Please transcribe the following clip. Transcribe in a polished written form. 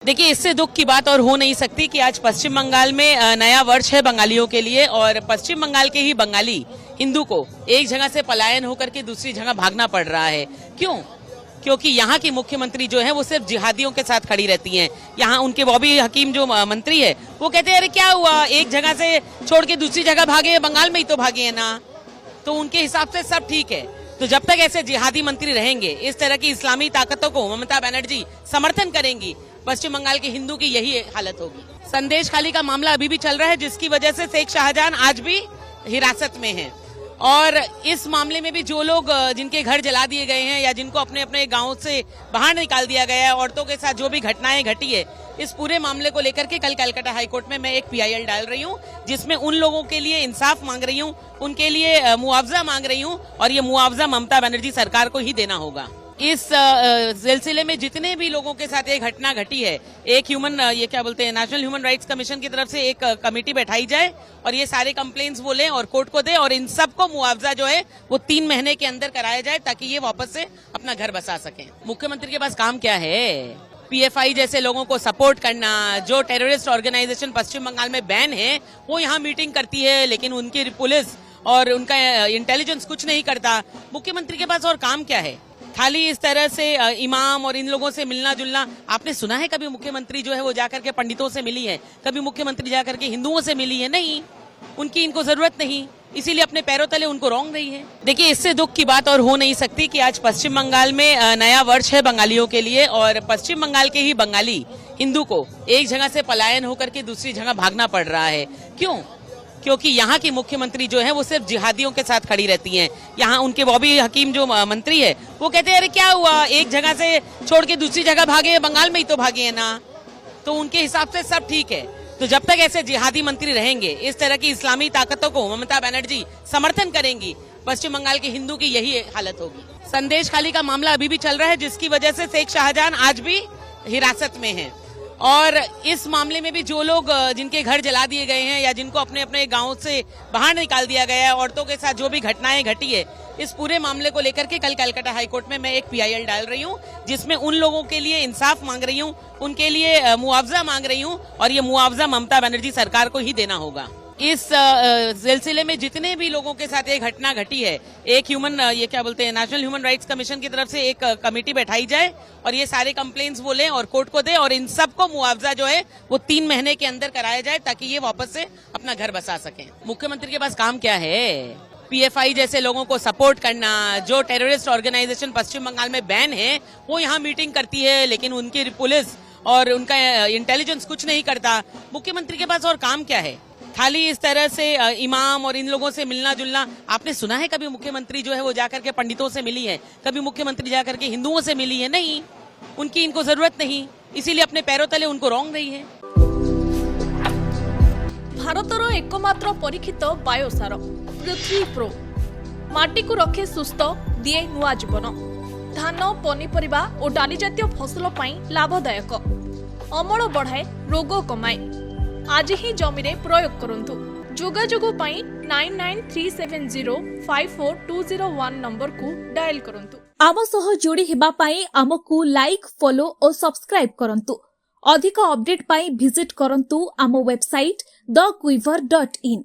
देखिए, इससे दुख की बात और हो नहीं सकती कि आज पश्चिम बंगाल में नया वर्ष है बंगालियों के लिए और पश्चिम बंगाल के ही बंगाली हिंदू को एक जगह से पलायन होकर के दूसरी जगह भागना पड़ रहा है। क्यों? क्योंकि यहाँ की मुख्यमंत्री जो है वो सिर्फ जिहादियों के साथ खड़ी रहती हैं। यहाँ उनके बॉबी हकीम जो मंत्री है वो कहते हैं अरे क्या हुआ, एक जगह से छोड़ के दूसरी जगह भागे, बंगाल में ही तो भागे है ना। तो उनके हिसाब से सब ठीक है। तो जब तक ऐसे जिहादी मंत्री रहेंगे, इस तरह की इस्लामी ताकतों को ममता बनर्जी समर्थन करेंगी, पश्चिम बंगाल के हिंदू की यही हालत होगी। संदेश खाली का मामला अभी भी चल रहा है, जिसकी वजह से शेख शाहजहां आज भी हिरासत में हैं। और इस मामले में भी जो लोग जिनके घर जला दिए गए हैं या जिनको अपने अपने गांव से बाहर निकाल दिया गया है, औरतों के साथ जो भी घटनाएं घटी है, इस पूरे मामले को लेकर के कल कलकत्ता हाईकोर्ट में मैं एक पीआईएल डाल रही हूं, जिसमें उन लोगों के लिए इंसाफ मांग रही हूं, उनके लिए मुआवजा मांग रही हूं और ये मुआवजा ममता बनर्जी सरकार को ही देना होगा। इस सिलसिले में जितने भी लोगों के साथ ये घटना घटी है, एक नेशनल ह्यूमन राइट्स कमीशन की तरफ से एक कमेटी बैठाई जाए और ये सारे कंप्लेंट्स वो लें और कोर्ट को दे और इन सबको मुआवजा जो है वो 3 महीने के अंदर कराया जाए ताकि ये वापस से अपना घर बसा सके। मुख्यमंत्री के पास काम क्या है? पीएफआई जैसे लोगों को सपोर्ट करना, जो टेररिस्ट ऑर्गेनाइजेशन पश्चिम बंगाल में बैन है वो यहाँ मीटिंग करती है, लेकिन उनकी पुलिस और उनका इंटेलिजेंस कुछ नहीं करता। मुख्यमंत्री के पास और काम क्या है? खाली इस तरह से इमाम और इन लोगों से मिलना जुलना। आपने सुना है कभी मुख्यमंत्री जो है वो जाकर के पंडितों से मिली है? कभी मुख्यमंत्री जाकर के हिंदुओं से मिली है? नहीं, उनकी इनको जरूरत नहीं, इसीलिए अपने पैरों तले उनको रौंद रही है। देखिए, इससे दुख की बात और हो नहीं सकती कि आज पश्चिम बंगाल में नया वर्ष है बंगालियों के लिए और पश्चिम बंगाल के ही बंगाली हिंदू को एक जगह से पलायन होकर के दूसरी जगह भागना पड़ रहा है। क्यों? क्योंकि यहाँ की मुख्यमंत्री जो है वो सिर्फ जिहादियों के साथ खड़ी रहती हैं। यहाँ उनके बॉबी हकीम जो मंत्री है वो कहते हैं अरे क्या हुआ, एक जगह से छोड़ के दूसरी जगह भागे, बंगाल में ही तो भागे है ना। तो उनके हिसाब से सब ठीक है। तो जब तक ऐसे जिहादी मंत्री रहेंगे, इस तरह की इस्लामी ताकतों को ममता बनर्जी समर्थन करेंगी, पश्चिम बंगाल के हिंदू की यही हालत होगी। संदेश खाली का मामला अभी भी चल रहा है, जिसकी वजह से शेख शाहजहां आज भी हिरासत में है। और इस मामले में भी जो लोग जिनके घर जला दिए गए हैं या जिनको अपने अपने गांव से बाहर निकाल दिया गया है, औरतों के साथ जो भी घटनाएं घटी है, इस पूरे मामले को लेकर के कल कलकत्ता हाईकोर्ट में मैं एक पीआईएल डाल रही हूं, जिसमें उन लोगों के लिए इंसाफ मांग रही हूं, उनके लिए मुआवजा मांग रही हूं और ये मुआवजा ममता बनर्जी सरकार को ही देना होगा। इस सिलसिले में जितने भी लोगों के साथ ये घटना घटी है, एक नेशनल ह्यूमन राइट्स कमीशन की तरफ से एक कमेटी बैठाई जाए और ये सारे कंप्लेंट्स वो लें और कोर्ट को दे और इन सबको मुआवजा जो है वो 3 महीने के अंदर कराया जाए ताकि ये वापस से अपना घर बसा सके। मुख्यमंत्री के पास काम क्या है? पीएफआई जैसे लोगों को सपोर्ट करना, जो टेररिस्ट ऑर्गेनाइजेशन पश्चिम बंगाल में बैन है वो यहाँ मीटिंग करती है, लेकिन उनकी पुलिस और उनका इंटेलिजेंस कुछ नहीं करता। मुख्यमंत्री के पास और काम क्या है? खाली इस तरह से इमाम और इन लोगों से मिलना जुलना। आपने सुना है कभी मुख्यमंत्री जो है वो जाकर के पंडितों से मिली है? कभी मुख्यमंत्री जाकर के हिंदुओं से मिली है? नहीं, उनकी इनको जरूरत नहीं, इसीलिए अपने पैरों तले उनको रौंद रही है। भारतर एकमात्र परीक्षित बायोसार पृथ्वी प्रो माटी को रखे सुस्थ, दिए नुआ जीवन। धान, पनीपरिबा और डाली जातीय फसल पाई लाभदायक, अमल बढ़ाए, रोग कमाए। आज ही जमी रे प्रयोग करंतु। जोगाजोग पाई 9937054201 नंबर को डायल करंतु। आम सह जोड़ी हेबा पाई आमको लाइक, फॉलो और सब्सक्राइब करंतु। अधिक अपडेट पाई विजिट करंतु आम वेबसाइट thequiver.in।